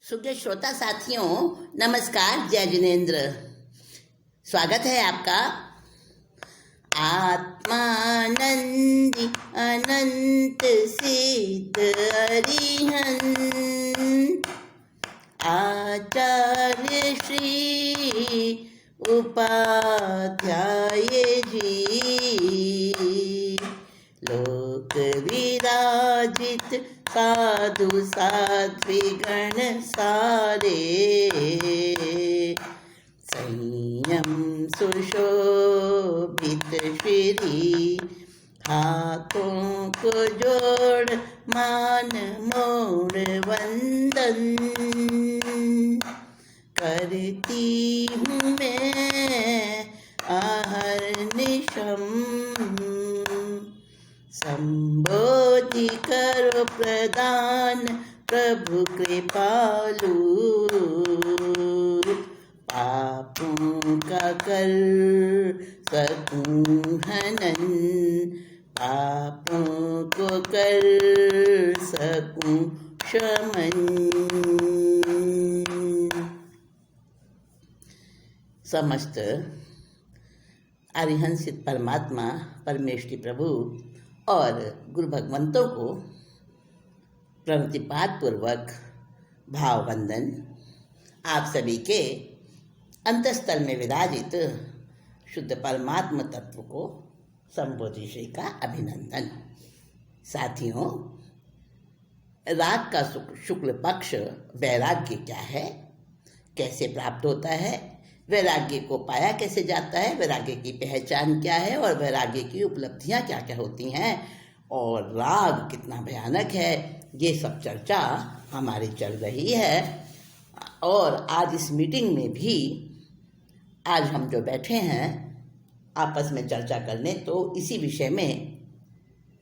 सुज्ञ श्रोता साथियों, नमस्कार। जय जिनेन्द्र। स्वागत है आपका। आत्मानंदी अनंत सिद्ध अरिहंत आचार्य श्री उपाध्याय जी, लोक विराजित साधु साध्वीगण सारे, संयम सुशोभित श्री, हाथों को जोड़ मान मोड़ वंदन, करती हूँ मैं अहर्निशम, संबोधि करो प्रदान प्रभु कृपालु, पापों का कर सकूं हनन, पापों को कर सकूं शमन। समस्त अरिहंसित परमात्मा परमेश्वरी प्रभु और गुरु भगवंतों को प्रणतिपात पूर्वक भाववंदन। आप सभी के अंतस्थल में विराजित शुद्ध परमात्म तत्व को संबोधि श्री का अभिनंदन। साथियों, राग का शुक्ल पक्ष वैराग्य क्या है, कैसे प्राप्त होता है, वैराग्य को पाया कैसे जाता है, वैराग्य की पहचान क्या है और वैराग्य की उपलब्धियां क्या क्या होती हैं, और राग कितना भयानक है, ये सब चर्चा हमारी चल रही है। और आज इस मीटिंग में भी आज हम जो बैठे हैं आपस में चर्चा करने, तो इसी विषय में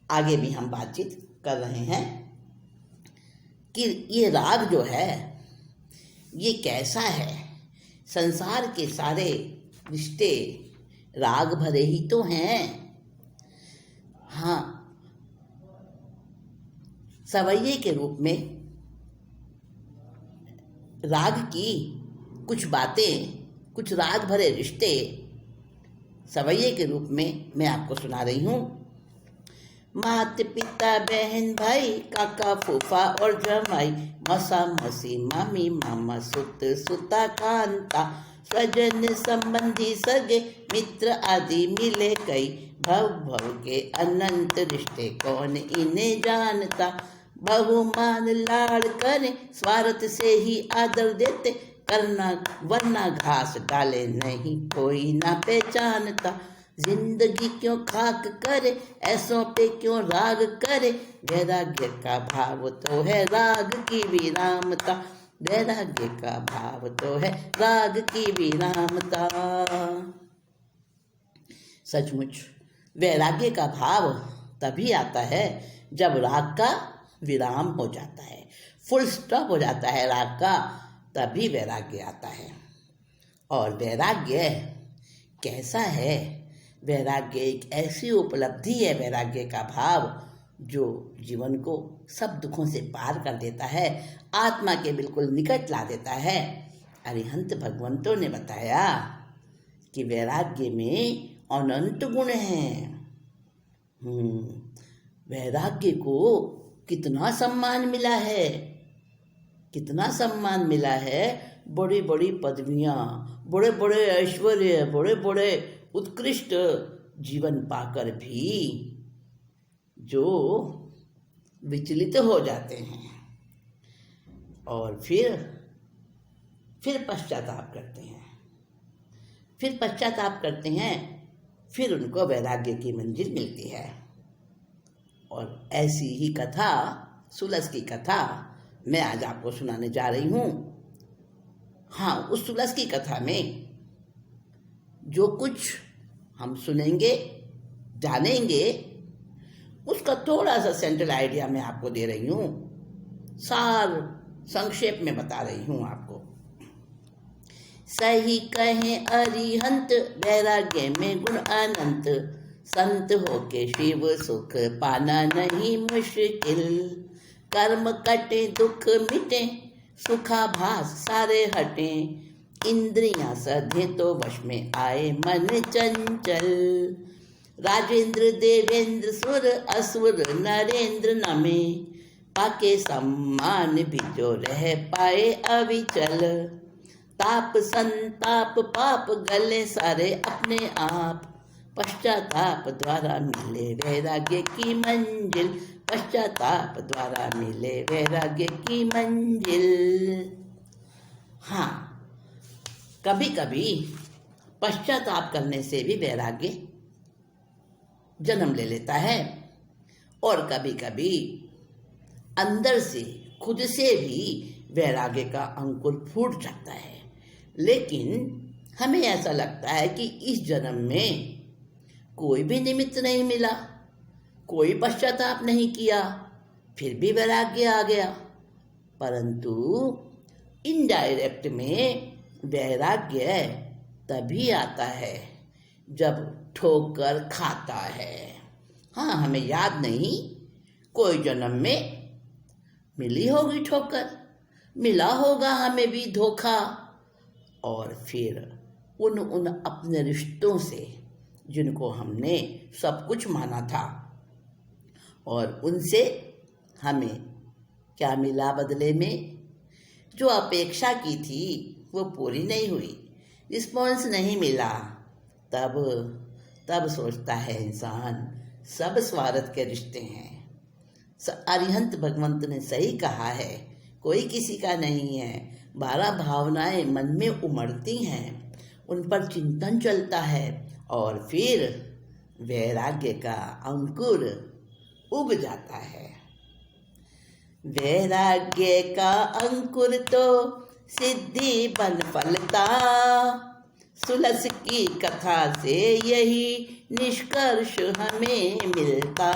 आगे भी हम बातचीत कर रहे हैं कि ये राग जो है ये कैसा है। संसार के सारे रिश्ते राग भरे ही तो हैं। हाँ, सवैये के रूप में राग की कुछ बातें, कुछ राग भरे रिश्ते सवैये के रूप में मैं आपको सुना रही हूँ। मात पिता बहन भाई काका फूफा और जमाई, मौसा मौसी मामी मामा सुत सुता कांता, स्वजन संबंधी सगे मित्र आदि मिले कई, भव भव के अनंत रिश्ते कौन इन्हें जानता, बहुमान लाड़ करे स्वार्थ से ही आदर देते, करना वरना घास डाले नहीं कोई ना पहचानता, जिंदगी क्यों खाक करे ऐसों पे क्यों राग करे, वैराग्य का भाव तो है राग की विरामता, वैराग्य का भाव तो है राग की विरामता। सचमुच वैराग्य का भाव तभी आता है जब राग का विराम हो जाता है, फुल स्टॉप हो जाता है राग का, तभी वैराग्य आता है। और वैराग्य कैसा है? वैराग्य एक ऐसी उपलब्धि है, वैराग्य का भाव जो जीवन को सब दुखों से पार कर देता है, आत्मा के बिल्कुल निकट ला देता है। अरिहंत भगवंतों ने बताया कि वैराग्य में अनंत गुण हैं। वैराग्य को कितना सम्मान मिला है, कितना सम्मान मिला है। बड़ी बड़ी पदवियाँ, बड़े बड़े ऐश्वर्य, बड़े बड़े उत्कृष्ट जीवन पाकर भी जो विचलित हो जाते हैं और फिर पश्चाताप करते हैं, फिर उनको वैराग्य की मंजिल मिलती है। और ऐसी ही कथा, सुलस की कथा मैं आज आपको सुनाने जा रही हूँ। हाँ, उस सुलस की कथा में जो कुछ हम सुनेंगे, जानेंगे, उसका थोड़ा सा सेंट्रल आइडिया मैं आपको दे रही हूँ, सार संक्षेप में बता रही हूँ आपको। सही कहें अरिहंत वैराग्य में गुण अनंत, संत होके शिव सुख पाना नहीं मुश्किल, कर्म कटे दुख मिटे सुखाभास सारे हटे, इंद्रियां सधे तो वश में आए मन चंचल। राजेंद्र देवेंद्र सुर असुर नरेंद्र नमे, पाके सम्मान भी जो रह पाए अविचल। ताप संताप पाप गले सारे अपने आप, पश्चाताप द्वारा मिले वैराग्य की मंजिल। पश्चाताप द्वारा मिले वैराग्य की मंजिल। हाँ, कभी कभी पश्चाताप करने से भी वैराग्य जन्म ले लेता है, और कभी कभी अंदर से खुद से भी वैराग्य का अंकुर फूट जाता है। लेकिन हमें ऐसा लगता है कि इस जन्म में कोई भी निमित्त नहीं मिला, कोई पश्चाताप नहीं किया, फिर भी वैराग्य आ गया। परंतु इनडायरेक्ट में वैराग्य तभी आता है जब ठोकर खाता है। हाँ, हमें याद नहीं, कोई जन्म में मिली होगी ठोकर, मिला होगा हमें भी धोखा, और फिर उन अपने रिश्तों से जिनको हमने सब कुछ माना था, और उनसे हमें क्या मिला बदले में? जो अपेक्षा की थी वो पूरी नहीं हुई, रिस्पॉन्स नहीं मिला। तब सोचता है इंसान सब स्वार्थ के रिश्ते हैं। अरिहंत भगवंत ने सही कहा है, कोई किसी का नहीं है। 12 भावनाएं मन में उमड़ती हैं, उन पर चिंतन चलता है, और फिर वैराग्य का अंकुर उग जाता है। वैराग्य का अंकुर तो सिद्धि बन फलता, सुलस की कथा से यही निष्कर्ष हमें मिलता।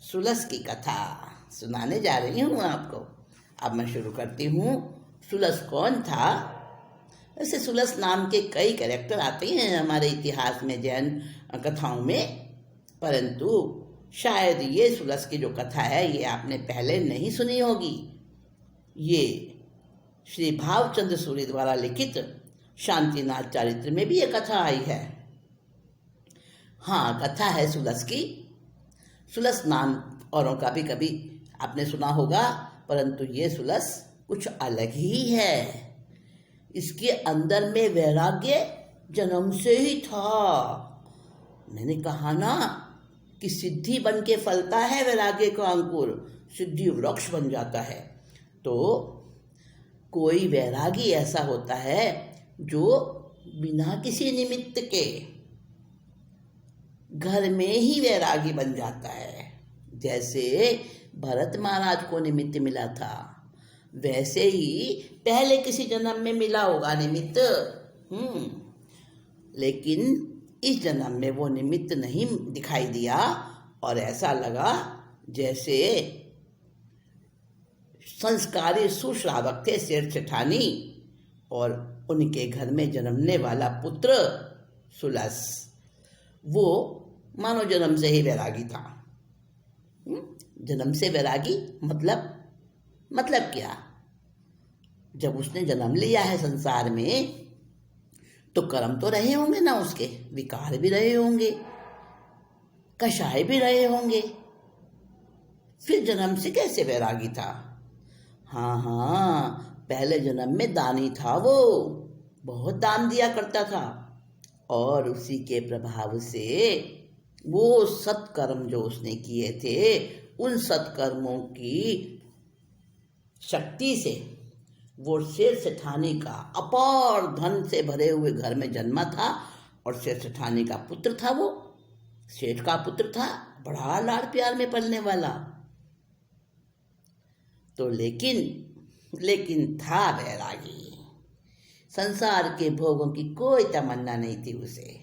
सुलस की कथा सुनाने जा रही हूँ आपको। अब मैं शुरू करती हूँ। सुलस कौन था? ऐसे सुलस नाम के कई कैरेक्टर आते हैं हमारे इतिहास में, जैन कथाओं में, परंतु शायद ये सुलस की जो कथा है ये आपने पहले नहीं सुनी होगी। ये श्री भावचंद्र सूरी द्वारा लिखित शांतिनाथ चरित्र में भी ये कथा आई है। हाँ, कथा है सुलस की। सुलस नाम औरों का भी कभी आपने सुना होगा, परंतु ये सुलस कुछ अलग ही है। इसके अंदर में वैराग्य जन्म से ही था। मैंने कहा ना कि सिद्धि बन के फलता है वैराग्य का अंकुर, सिद्धि वृक्ष बन जाता है। तो कोई वैरागी ऐसा होता है जो बिना किसी निमित्त के घर में ही वैरागी बन जाता है। जैसे भरत महाराज को निमित्त मिला था, वैसे ही पहले किसी जन्म में मिला होगा निमित्त। लेकिन इस जन्म में वो निमित्त नहीं दिखाई दिया, और ऐसा लगा जैसे संस्कारी सुश्रावक थे सेठ सेठानी, और उनके घर में जन्मने वाला पुत्र सुलस, वो मानो जन्म से ही वैरागी था। जन्म से वैरागी मतलब क्या? जब उसने जन्म लिया है संसार में तो कर्म तो रहे होंगे ना, उसके विकार भी रहे होंगे, कषाय भी रहे होंगे, फिर जन्म से कैसे वैरागी था? हाँ, पहले जन्म में दानी था, वो बहुत दान दिया करता था, और उसी के प्रभाव से वो सत्कर्म जो उसने किए थे, उन सत्कर्मों की शक्ति से वो सेठ सेठानी का अपार धन से भरे हुए घर में जन्मा था, और सेठ सेठानी का पुत्र था। वो सेठ का पुत्र था, बड़ा लाड़ प्यार में पलने वाला। तो लेकिन था वैरागी। संसार के भोगों की कोई तमन्ना नहीं थी उसे,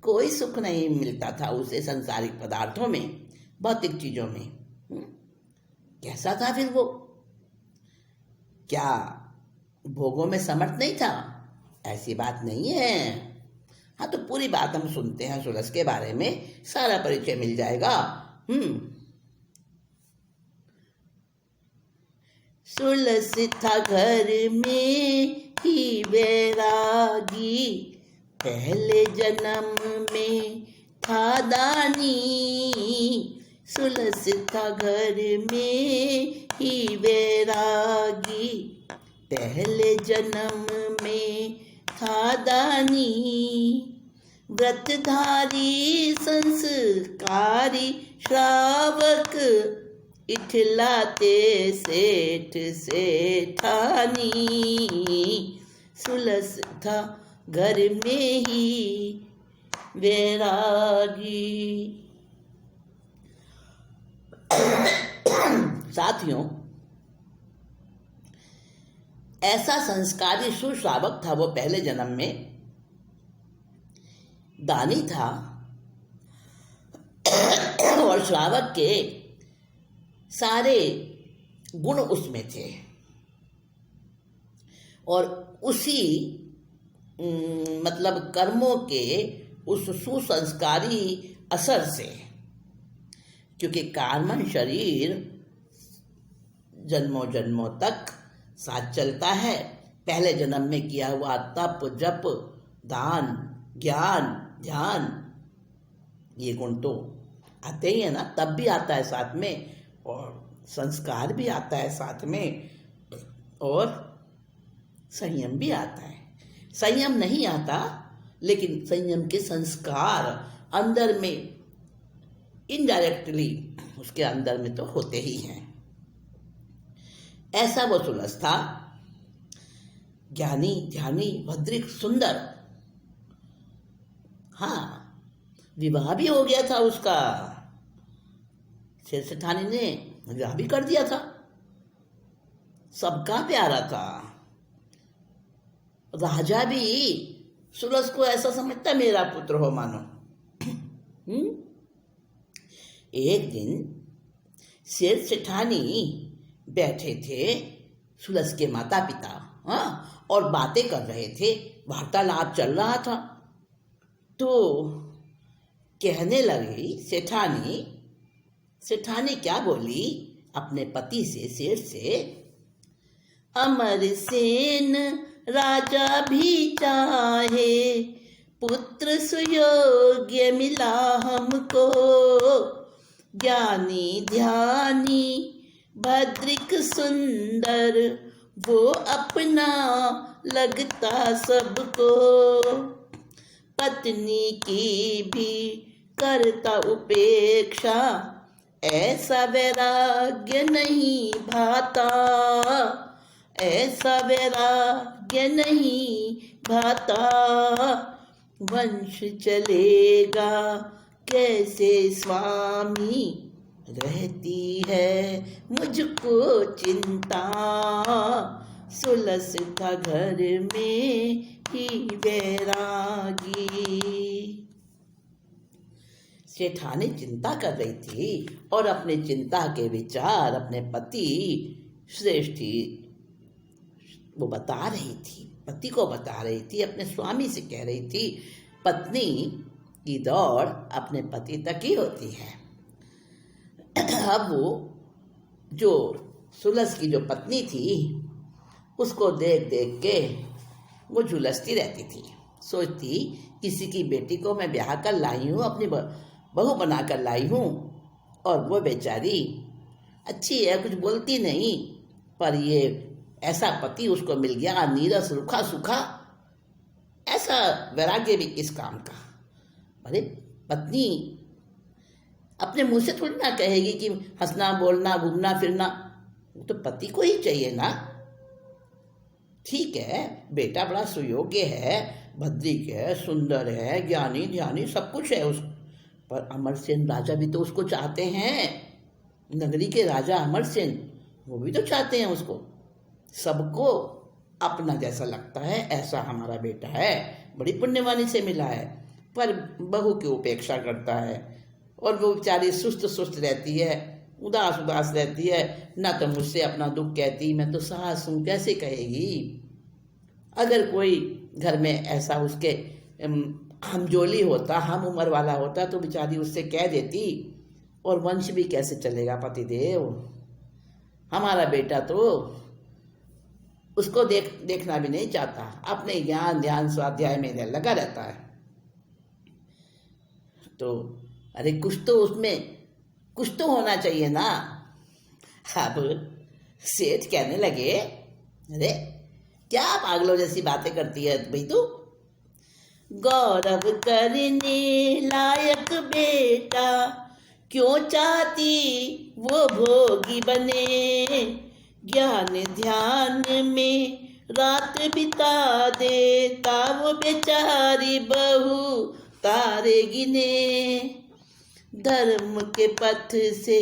कोई सुख नहीं मिलता था उसे सांसारिक पदार्थों में, भौतिक चीजों में। कैसा था फिर वो? क्या भोगों में समर्थ नहीं था? ऐसी बात नहीं है। हाँ, तो पूरी बात हम सुनते हैं सुलस के बारे में, सारा परिचय मिल जाएगा। सुलस था घर में ही वैरागी, पहले जन्म में था दानी। सुलस था घर में ही वैरागी, पहले जन्म में था दानी। व्रतधारी संस्कारी श्रावक, इठलाते सेठ सेठानी। सुलस था घर में ही वैरागी। साथियों, ऐसा संस्कारी सुश्रावक था वो पहले जन्म में, दानी था, और श्रावक के सारे गुण उसमें थे, और उसी मतलब कर्मों के उस सुसंस्कारी असर से, क्योंकि कार्बन शरीर जन्मों जन्मों तक साथ चलता है, पहले जन्म में किया हुआ तप जप दान ज्ञान ध्यान ये गुण तो आते ही है ना, तब भी आता है साथ में, और संस्कार भी आता है साथ में, और संयम भी आता है। संयम नहीं आता, लेकिन संयम के संस्कार अंदर में इनडायरेक्टली उसके अंदर में तो होते ही हैं। ऐसा वो सुलस था, ज्ञानी ध्यानी भद्रिक सुंदर। हाँ, विवाह भी हो गया था उसका, शेर सेठानी ने विवाह भी कर दिया था, सबका प्यारा था। राजा भी सुलस को ऐसा समझता मेरा पुत्र हो मानो। एक दिन शेर सेठानी बैठे थे, सुलस के माता पिता, हाँ, और बातें कर रहे थे, वार्तालाप चल रहा था। तो कहने लगी सेठानी क्या बोली अपने पति से, शेर से, अमरसेन राजा भी चाहे, पुत्र सुयोग्य मिला हमको, ज्ञानी ध्यानी भद्रिक सुंदर, वो अपना लगता सबको, पत्नी की भी करता उपेक्षा, ऐसा वैराग्य नहीं भाता, ऐसा वैराग्य नहीं भाता, वंश चलेगा कैसे स्वामी, रहती है मुझको चिंता, सुलस था घर में ही वैरागी। सेठानी चिंता कर रही थी, और अपने चिंता के विचार अपने पति श्रेष्ठी वो बता रही थी, पति को बता रही थी, अपने स्वामी से कह रही थी। पत्नी की दौड़ अपने पति तक ही होती है। अब वो जो सुलस की जो पत्नी थी, उसको देख देख के वो झुलसती रहती थी, सोचती किसी की बेटी को मैं ब्याह कर लाई हूँ, अपनी बहू बना कर लाई हूँ, और वो बेचारी अच्छी है, कुछ बोलती नहीं, पर ये ऐसा पति उसको मिल गया, नीरस रूखा सूखा, ऐसा वैराग्य भी किस काम का। अरे पत्नी अपने मुंह से थोड़ी ना कहेगी कि हंसना बोलना घूमना फिरना, वो तो पति को ही चाहिए ना। ठीक है, बेटा बड़ा सुयोग्य है, भद्रिक है, सुंदर है, ज्ञानी ध्यानी सब कुछ है उस, पर अमरसेन राजा भी तो उसको चाहते हैं, नगरी के राजा अमरसेन वो भी तो चाहते हैं उसको, सबको अपना जैसा लगता है ऐसा हमारा बेटा है, बड़ी पुण्यवानी से मिला है, पर बहू की उपेक्षा करता है, और वो बेचारी सुस्त सुस्त रहती है, उदास उदास रहती है, ना तो मुझसे अपना दुख कहती, मैं तो सास हूँ कैसे कहेगी। अगर कोई घर में ऐसा उसके हमजोली होता, हम उम्र वाला होता, तो बेचारी उससे कह देती, और वंश भी कैसे चलेगा पतिदेव। हमारा बेटा तो उसको देखना भी नहीं चाहता, अपने ज्ञान ध्यान स्वाध्याय में लगा रहता है। तो अरे कुछ तो उसमें कुछ तो होना चाहिए ना। अब सेठ कहने लगे, अरे क्या पागलों जैसी बातें करती है भाई तू। गौरव करने लायक बेटा क्यों चाहती वो भोगी बने, ज्ञान ध्यान में रात बिता देता वो बेचारी बहू तारे गिने। धर्म के पथ से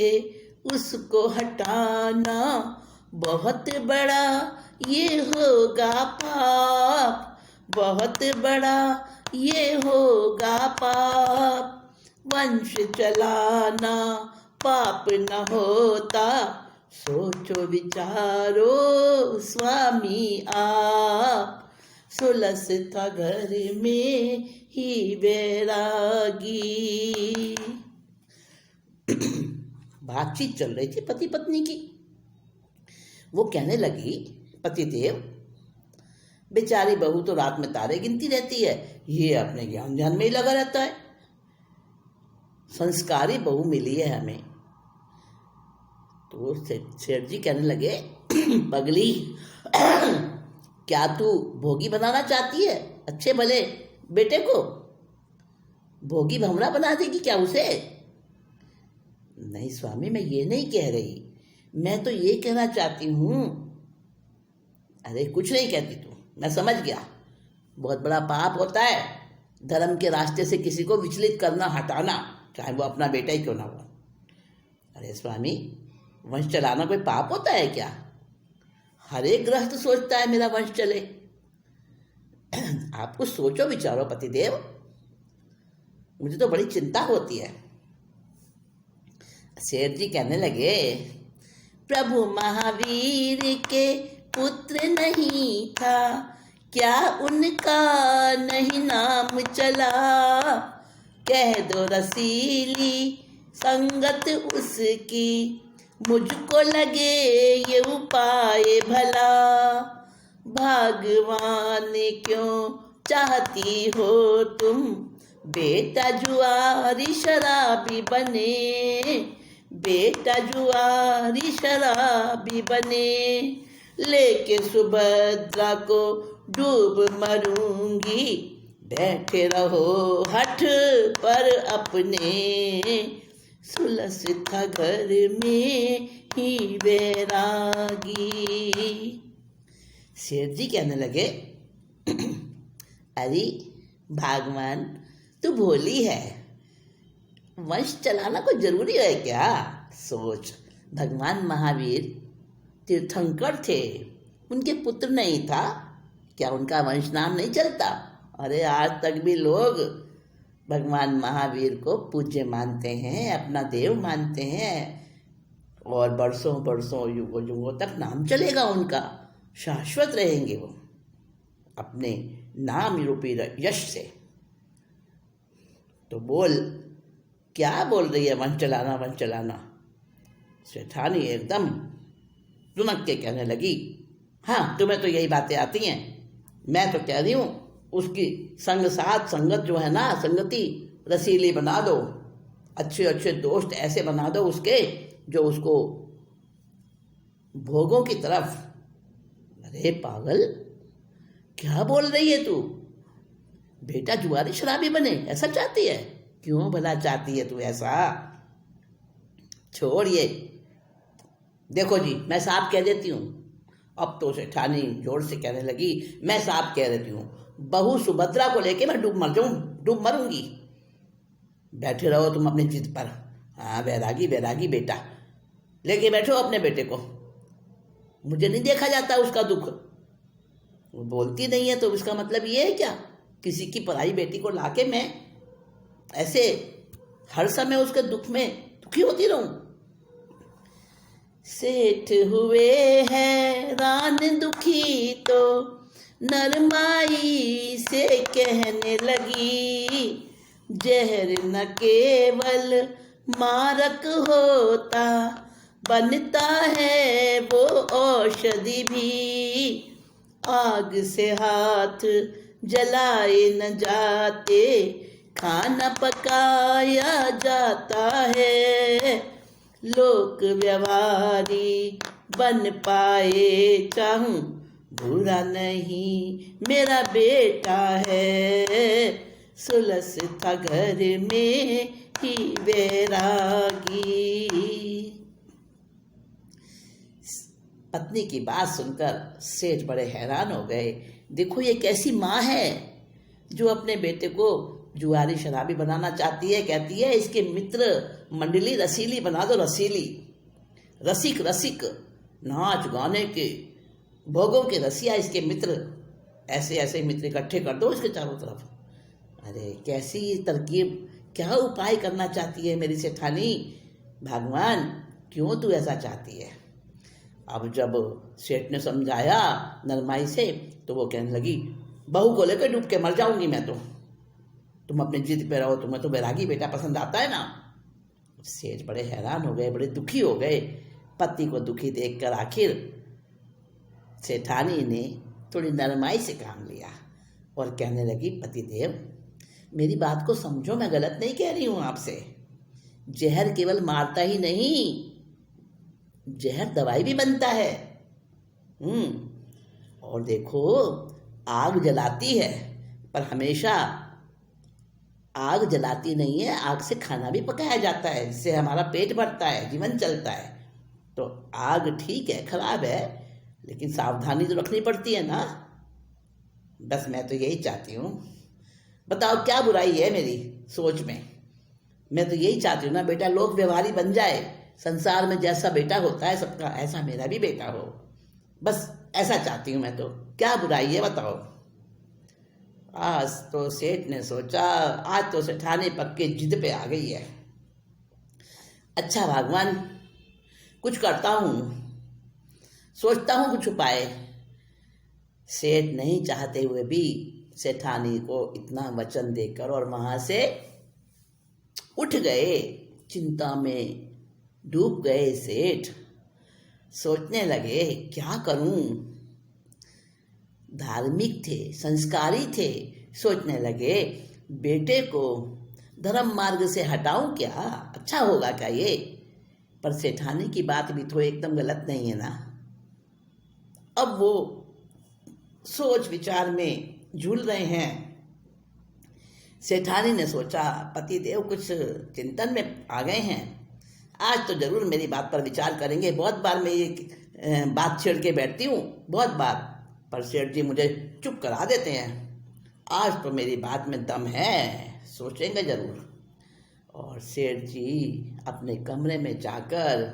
उसको हटाना बहुत बड़ा ये होगा पाप, बहुत बड़ा ये होगा पाप। वंश चलाना पाप न होता, सोचो विचारो स्वामी आप। सुलस था घर में ही वैरागी। बातचीत चल रही थी पति पत्नी की। वो कहने लगी, पतिदेव बेचारी बहू तो रात में तारे गिनती रहती है, ये अपने ज्ञान ध्यान में ही लगा रहता है। संस्कारी बहू मिली है हमें। तो सेठ जी कहने लगे, पगली क्या तू भोगी बनाना चाहती है अच्छे भले बेटे को? भोगी भमरा बना देगी क्या उसे? नहीं स्वामी, मैं ये नहीं कह रही, मैं तो ये कहना चाहती हूँ। अरे कुछ नहीं कहती तू, मैं समझ गया। बहुत बड़ा पाप होता है धर्म के रास्ते से किसी को विचलित करना, हटाना, चाहे वो अपना बेटा ही क्यों ना हो। अरे स्वामी, वंश चलाना कोई पाप होता है क्या? हर एक गृहस्थ सोचता है मेरा वंश चले। आप कुछ सोचो विचारो पतिदेव, मुझे तो बड़ी चिंता होती है। सेठ जी कहने लगे, प्रभु महावीर के पुत्र नहीं था क्या उनका नहीं नाम चला, कह दो रसीली संगत उसकी, मुझको लगे ये उपाय भला। भगवान क्यों चाहती हो तुम बेटा जुआरी शराबी बने, बेटा जुआरी शराबी बने। लेके सुभद्रा को डूब मरूंगी, बैठे रहो हठ पर अपने, सुलस था घर में ही वैरागी। सेठ जी कहने लगे, अरे भगवान तू भोली है, वंश चलाना कोई जरूरी है क्या? सोच, भगवान महावीर तीर्थंकर थे, उनके पुत्र नहीं था क्या उनका वंश नाम नहीं चलता? अरे आज तक भी लोग भगवान महावीर को पूज्य मानते हैं, अपना देव मानते हैं, और बरसों बरसों युगों युगों तक नाम चलेगा उनका, शाश्वत रहेंगे वो अपने नाम रूपी यश से। तो बोल, क्या बोल रही है वंश चलाना वंश चलाना? सेठानी एकदम तुनक के कहने लगी, हाँ तुम्हें तो यही बातें आती हैं, मैं तो कह रही हूँ उसकी संग साथ संगत जो है ना, संगति रसीली बना दो, अच्छे अच्छे दोस्त ऐसे बना दो उसके जो उसको भोगों की तरफ। अरे पागल, क्या बोल रही है तू? बेटा जुआरी शराबी बने ऐसा चाहती है? क्यों भला चाहती है तू ऐसा? छोड़ ये। देखो जी, मैं साफ कह देती हूँ। अब तो सेठानी जोर से कहने लगी, मैं साफ कह देती हूँ, बहू सुभद्रा को लेके मैं डूब मरूंगी। बैठे रहो तुम अपनी जिद पर। हाँ वैरागी वैरागी बेटा, लेके बैठो अपने बेटे को, मुझे नहीं देखा जाता उसका दुख। वो बोलती नहीं है तो इसका मतलब ये है क्या किसी की पराई बेटी को लाके मैं ऐसे हर समय उसके दुख में दुखी होती रहूं? सेठ हुए हैरान दुखी तो नरमाई से कहने लगी, जहर न केवल मारक होता बनता है वो औषधि भी, आग से हाथ जलाए न जाते, खाना पकाया जाता है। लोक व्यवहारी बन पाए चाहूं, बुरा नहीं मेरा बेटा है। सुलस था घर में ही वैरागी। पत्नी की बात सुनकर सेठ बड़े हैरान हो गए। देखो ये कैसी माँ है जो अपने बेटे को जुआरी शराबी बनाना चाहती है। कहती है इसके मित्र मंडली रसीली बना दो, रसीली, रसिक रसिक, नाच गाने के भोगों के रसिया इसके मित्र, ऐसे ऐसे मित्र इकट्ठे कर दो इसके चारों तरफ। अरे कैसी तरकीब, क्या उपाय करना चाहती है मेरी सेठानी। भगवान क्यों तू ऐसा चाहती है। अब जब सेठ ने समझाया नरमाई से तो वो कहने लगी, बहू को लेकर डूब के मर जाऊंगी मैं तो, तुम अपनी जिद पे रहो, तुम्हें तो बैरागी बेटा पसंद आता है ना। सेठ बड़े हैरान हो गए, बड़े दुखी हो गए। पति को दुखी देखकर आखिर सेठानी ने थोड़ी नरमाई से काम लिया और कहने लगी, पतिदेव मेरी बात को समझो, मैं गलत नहीं कह रही हूं आपसे। जहर केवल मारता ही नहीं, जहर दवाई भी बनता है। और देखो आग जलाती है पर हमेशा आग जलाती नहीं है, आग से खाना भी पकाया जाता है, जिससे हमारा पेट भरता है, जीवन चलता है। तो आग ठीक है, खराब है, लेकिन सावधानी तो रखनी पड़ती है ना। बस मैं तो यही चाहती हूँ, बताओ क्या बुराई है मेरी सोच में। मैं तो यही चाहती हूँ ना बेटा लोक व्यवहारी बन जाए, संसार में जैसा बेटा होता है सबका ऐसा मेरा भी बेटा हो, बस ऐसा चाहती हूँ मैं तो। क्या बुराई है बताओ। आज तो सेठ ने सोचा, आज तो सेठानी पक्के जिद पे आ गई है। अच्छा भगवान कुछ करता हूँ, सोचता हूँ कुछ उपाय। सेठ नहीं चाहते हुए भी सेठानी को इतना वचन देकर और वहां से उठ गए। चिंता में डूब गए सेठ, सोचने लगे क्या करूं। धार्मिक थे, संस्कारी थे, सोचने लगे बेटे को धर्म मार्ग से हटाऊं क्या, अच्छा होगा क्या ये। पर सेठानी की बात भी तो एकदम गलत नहीं है ना। अब वो सोच विचार में झूल रहे हैं। सेठानी ने सोचा पतिदेव कुछ चिंतन में आ गए हैं, आज तो जरूर मेरी बात पर विचार करेंगे। बहुत बार मैं ये बात छेड़ के बैठती हूँ, बहुत बार, पर सेठ जी मुझे चुप करा देते हैं। आज तो मेरी बात में दम है, सोचेंगे जरूर। और सेठ जी अपने कमरे में जाकर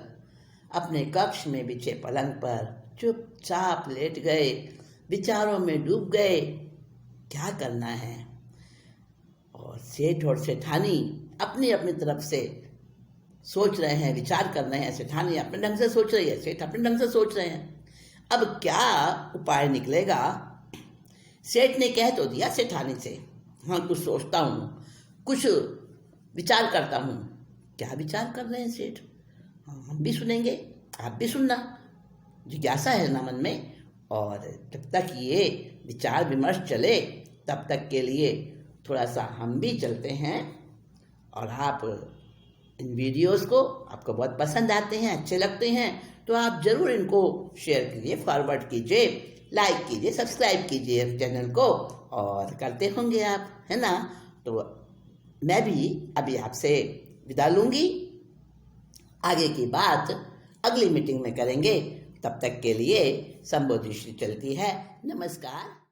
अपने कक्ष में बिछे पलंग पर चुपचाप लेट गए, विचारों में डूब गए क्या करना है। और सेठ और सेठानी अपनी अपनी तरफ से सोच रहे हैं, विचार कर रहे हैं। सेठानी अपने ढंग से सोच रही है, सेठ अपने ढंग से सोच रहे हैं। अब क्या उपाय निकलेगा। सेठ ने कह तो दिया सेठानी से, हाँ कुछ सोचता हूँ, कुछ विचार करता हूँ। क्या विचार कर रहे हैं सेठ, हाँ हम भी सुनेंगे, आप भी सुनना, जिज्ञासा है ना मन में। और जब तक ये विचार विमर्श चले तब तक के लिए थोड़ा सा हम भी चलते हैं। और आप इन वीडियोस को आपको बहुत पसंद आते हैं, अच्छे लगते हैं, तो आप ज़रूर इनको शेयर कीजिए, फॉरवर्ड कीजिए, लाइक कीजिए, सब्सक्राइब कीजिए चैनल को। और करते होंगे आप, है ना। तो मैं भी अभी आपसे विदा लूँगी, आगे की बात अगली मीटिंग में करेंगे। तब तक के लिए संबोधि श्री चलती है। नमस्कार।